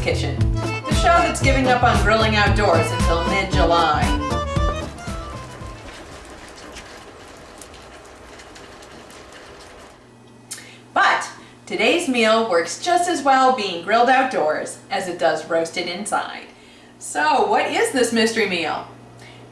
Kitchen, the show that's giving up on grilling outdoors until mid-July. But today's meal works just as well being grilled outdoors as it does roasted inside. So what is this mystery meal?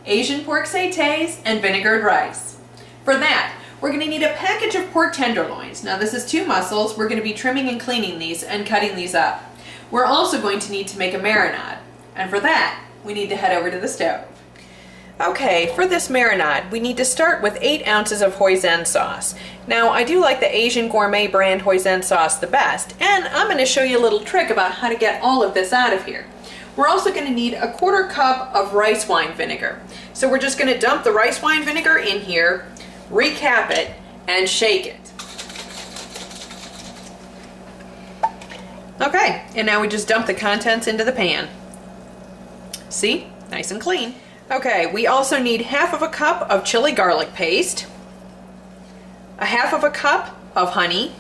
Asian pork satays and vinegared rice. For that, we're going to need a package of pork tenderloins. Now this is 2 muscles. We're going to be trimming and cleaning these and cutting these up. We're also going to need to make a marinade. And for that, we need to head over to the stove. Okay, for this marinade, we need to start with 8 ounces of hoisin sauce. Now, I do like the Asian gourmet brand hoisin sauce the best, and I'm going to show you a little trick about how to get all of this out of here. We're also going to need a 1/4 cup of rice wine vinegar. So we're just going to dump the rice wine vinegar in here, recap it, and shake it. Okay, and now we just dump the contents into the pan. See? Nice and clean. Okay, we also need 1/2 cup of chili garlic paste, 1/2 cup of honey,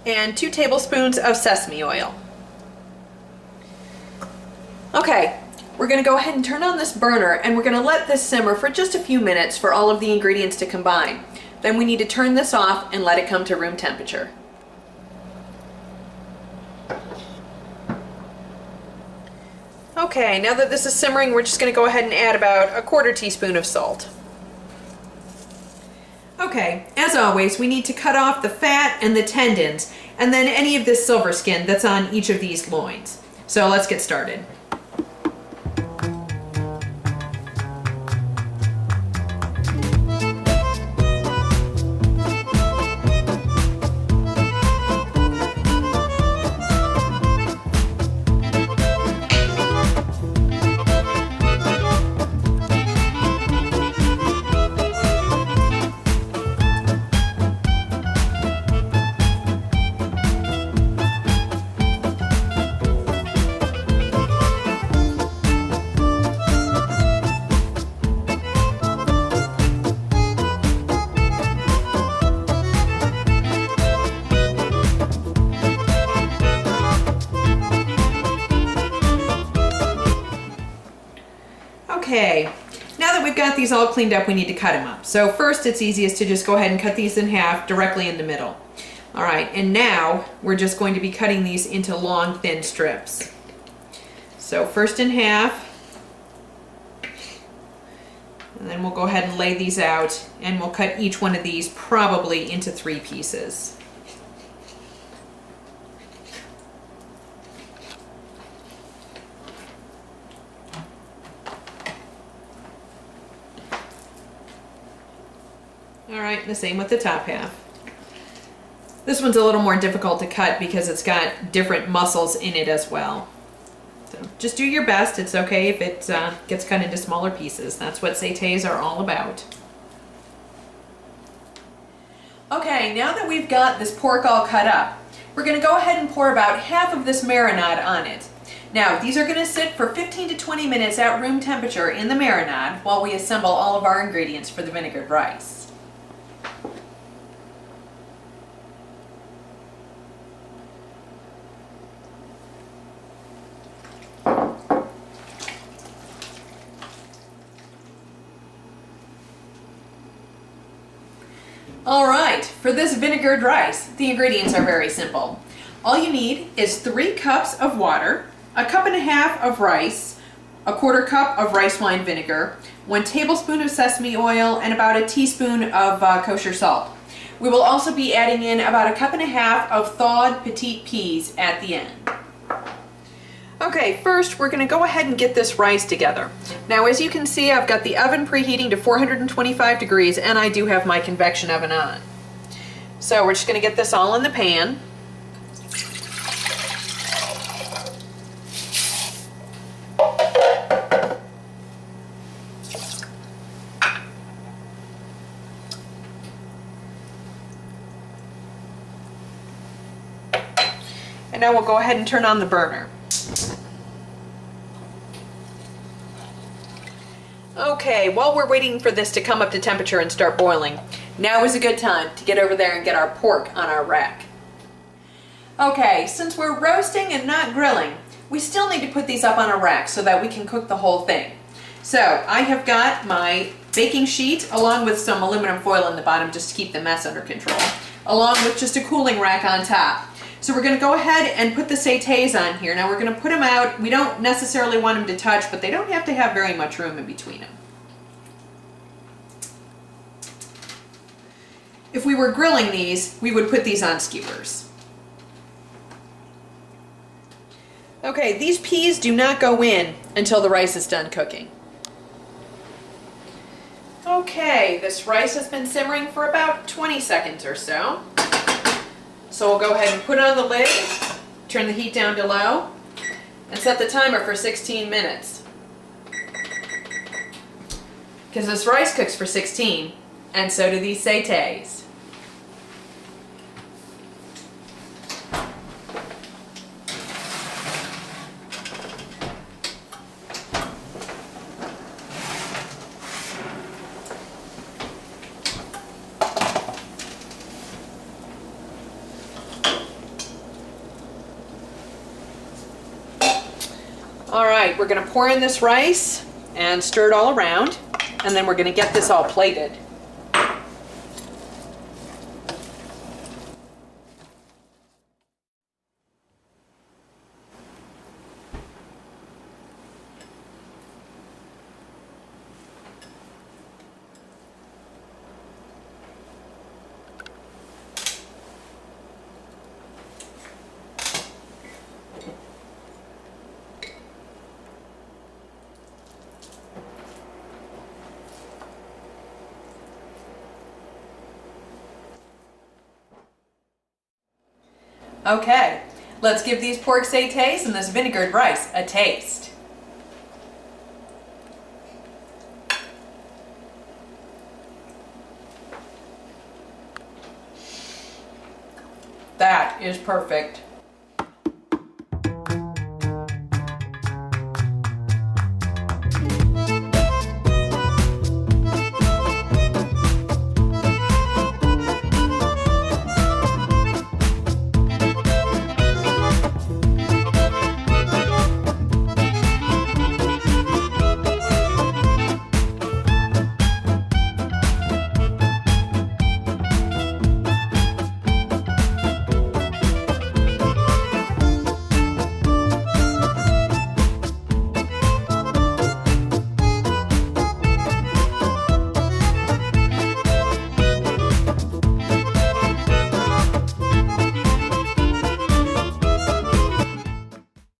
and 2 tablespoons of sesame oil. Okay, we're going to go ahead and turn on this burner and we're going to let this simmer for just a few minutes for all of the ingredients to combine. Then we need to turn this off and let it come to room temperature. Okay, now that this is simmering, we're just going to go ahead and add about a 1/4 teaspoon of salt. Okay, as always, we need to cut off the fat and the tendons, and then any of this silver skin that's on each of these loins. So let's get started. Okay, now that we've got these all cleaned up, we need to cut them up. So first, it's easiest to just go ahead and cut these in half directly in the middle. All right, and now we're just going to be cutting these into long, thin strips. So first in half, and then we'll go ahead and lay these out, and we'll cut each one of these probably into 3 pieces. All right, the same with the top half. This one's a little more difficult to cut because it's got different muscles in it as well. So just do your best. It's okay if it gets cut into smaller pieces. That's what satays are all about. Okay, now that we've got this pork all cut up, we're going to go ahead and pour about half of this marinade on it. Now, these are going to sit for 15 to 20 minutes at room temperature in the marinade while we assemble all of our ingredients for the vinegared rice. Alright, for this vinegared rice, the ingredients are very simple. All you need is 3 cups of water, 1.5 cups of rice, a 1/4 cup of rice wine vinegar, 1 tablespoon of sesame oil, and about a teaspoon of kosher salt. We will also be adding in about 1.5 cups of thawed petite peas at the end. Okay, first we're going to go ahead and get this rice together. Now as you can see, I've got the oven preheating to 425 degrees and I do have my convection oven on. So we're just going to get this all in the pan. And now we'll go ahead and turn on the burner. Okay, while we're waiting for this to come up to temperature and start boiling, Now is a good time to get over there and get our pork on our rack. Okay, since we're roasting and not grilling, we still need to put these up on a rack so that we can cook the whole thing. So I have got my baking sheet along with some aluminum foil in the bottom just to keep the mess under control, along with just a cooling rack on top. So we're going to go ahead and put the satays on here. Now we're going to put them out. We don't necessarily want them to touch, but they don't have to have very much room in between them. If we were grilling these, we would put these on skewers. Okay, these peas do not go in until the rice is done cooking. Okay, this rice has been simmering for about 20 seconds or so. So we'll go ahead and put on the lid, turn the heat down to low, and set the timer for 16 minutes. Because this rice cooks for 16, and so do these satays. All right, we're going to pour in this rice and stir it all around, and then we're going to get this all plated. Okay, let's give these pork satays and this vinegared rice a taste. That is perfect.